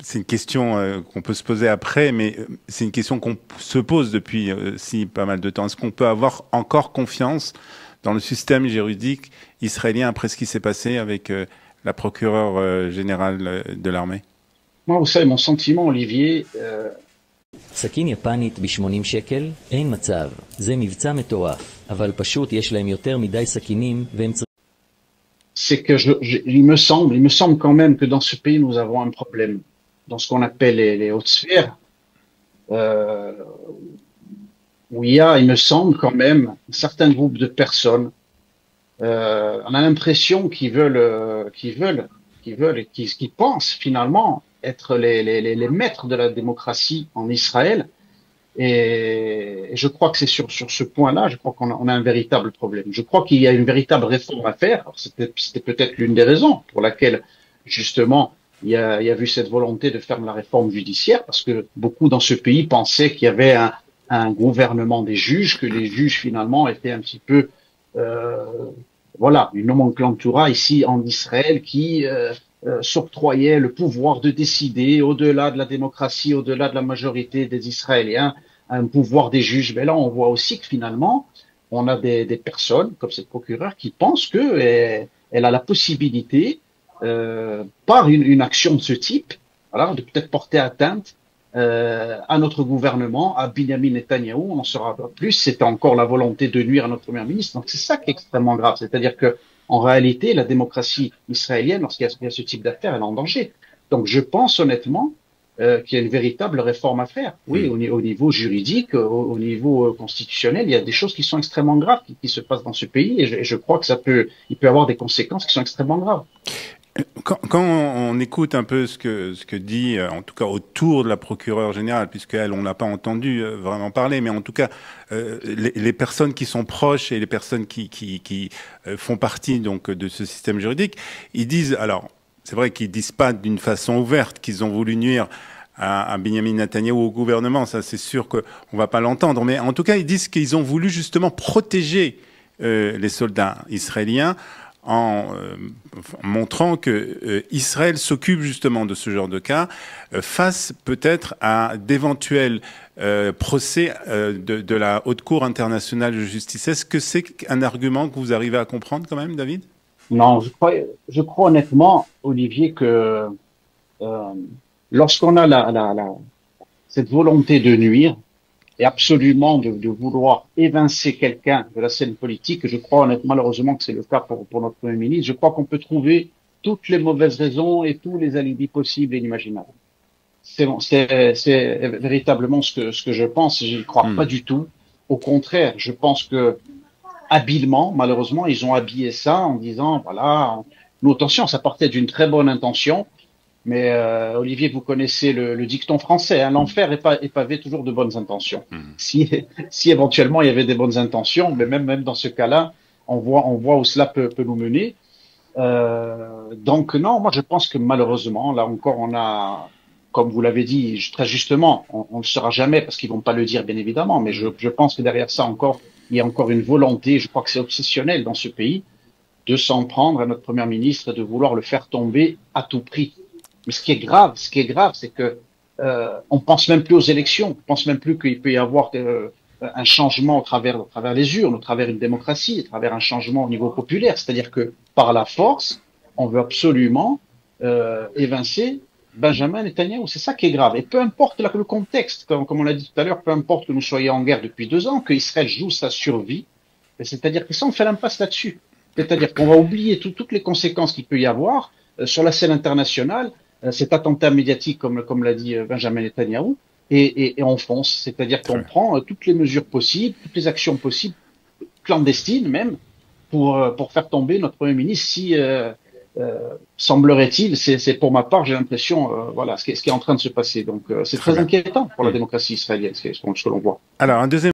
C'est une question qu'on peut se poser après, mais c'est une question qu'on se pose depuis si pas mal de temps. Est-ce qu'on peut avoir encore confiance dans le système juridique israélien après ce qui s'est passé avec la procureure générale de l'armée? Moi, vous savez, mon sentiment, Olivier, סכין יפנית ב-80 שקל? אין מצב. זה מבצע מטורף. אבל פשוט יש להם יותר מדי סכינים והם צריכים... c'est que il me semble quand même que dans ce pays, nous avons un problème. Dans ce qu'on appelle les hautes sphères, euh, où il me semble quand même, un certain groupe de personnes, on a l'impression qu'ils pensent finalement être les maîtres de la démocratie en Israël. Et je crois que c'est sur ce point-là, je crois qu'on a un véritable problème. Je crois qu'il y a une véritable réforme à faire. C'était peut-être l'une des raisons pour laquelle, justement, il y a vu cette volonté de faire la réforme judiciaire, parce que beaucoup dans ce pays pensaient qu'il y avait un gouvernement des juges, que les juges, finalement, étaient un petit peu, voilà, une nomenclatura ici en Israël qui s'octroyait le pouvoir de décider au-delà de la démocratie, au-delà de la majorité des Israéliens, un pouvoir des juges. Mais là, on voit aussi que finalement, on a des personnes comme cette procureure qui pensent que elle a la possibilité, par une action de ce type, voilà, de peut-être porter atteinte à notre gouvernement, à Benjamin Netanyahou. On en saura pas plus. C'était encore la volonté de nuire à notre premier ministre. Donc c'est ça qui est extrêmement grave. C'est-à-dire que en réalité, la démocratie israélienne, lorsqu'il y a ce type d'affaires, elle est en danger. Donc je pense honnêtement qu'il y a une véritable réforme à faire. Oui, au niveau juridique, au niveau constitutionnel, il y a des choses qui sont extrêmement graves qui se passent dans ce pays, et je crois que il peut avoir des conséquences qui sont extrêmement graves. Quand on écoute un peu ce que dit, en tout cas autour de la procureure générale, puisqu'elle, on l'a pas entendu vraiment parler, mais en tout cas, les personnes qui sont proches et les personnes qui font partie donc de ce système juridique, ils disent, alors, c'est vrai qu'ils disent pas d'une façon ouverte qu'ils ont voulu nuire à Benjamin Netanyahou, au gouvernement, ça c'est sûr qu'on va pas l'entendre, mais en tout cas, ils disent qu'ils ont voulu justement protéger les soldats israéliens en montrant que Israël s'occupe justement de ce genre de cas face peut-être à d'éventuels procès de la Haute Cour internationale de justice. Est-ce que c'est un argument que vous arrivez à comprendre quand même, David? Non, je crois honnêtement, Olivier, que euh, lorsqu'on a cette volonté de nuire et absolument de vouloir évincer quelqu'un de la scène politique, je crois honnêtement, malheureusement, que c'est le cas pour notre Premier ministre. Je crois qu'on peut trouver toutes les mauvaises raisons et tous les alibis possibles et inimaginables. C'est véritablement ce que je pense. Je n'y crois pas du tout. Au contraire, je pense que habilement, malheureusement, ils ont habillé ça en disant, voilà, nous, attention, ça partait d'une très bonne intention, mais Olivier, vous connaissez le dicton français, hein, l'enfer est pavé toujours de bonnes intentions. Si éventuellement il y avait des bonnes intentions, mais même dans ce cas-là, on voit où cela peut nous mener. Donc non, moi je pense que malheureusement, là encore, on a, comme vous l'avez dit très justement, on ne le saura jamais parce qu'ils vont pas le dire bien évidemment, mais je pense que derrière ça encore, il y a encore une volonté, je crois que c'est obsessionnel dans ce pays, de s'en prendre à notre Premier ministre et de vouloir le faire tomber à tout prix. Mais ce qui est grave, c'est que on pense même plus aux élections, on pense même plus qu'il peut y avoir un changement au travers les urnes, au travers une démocratie, à travers un changement au niveau populaire. C'est-à-dire que par la force, on veut absolument évincer Benjamin Netanyahou. C'est ça qui est grave. Et peu importe le contexte, comme on l'a dit tout à l'heure, peu importe que nous soyons en guerre depuis 2 ans, qu'Israël joue sa survie, c'est-à-dire que ça, on fait l'impasse là-dessus. C'est-à-dire qu'on va oublier toutes les conséquences qu'il peut y avoir sur la scène internationale, cet attentat médiatique, comme l'a dit Benjamin Netanyahou, et on fonce. C'est-à-dire qu'on prend toutes les mesures possibles, toutes les actions possibles, clandestines même, pour faire tomber notre Premier ministre si, semblerait-il, c'est pour ma part, j'ai l'impression, voilà, ce qui est en train de se passer. Donc c'est très inquiétant pour la démocratie israélienne, ce que l'on voit. Alors, un deuxième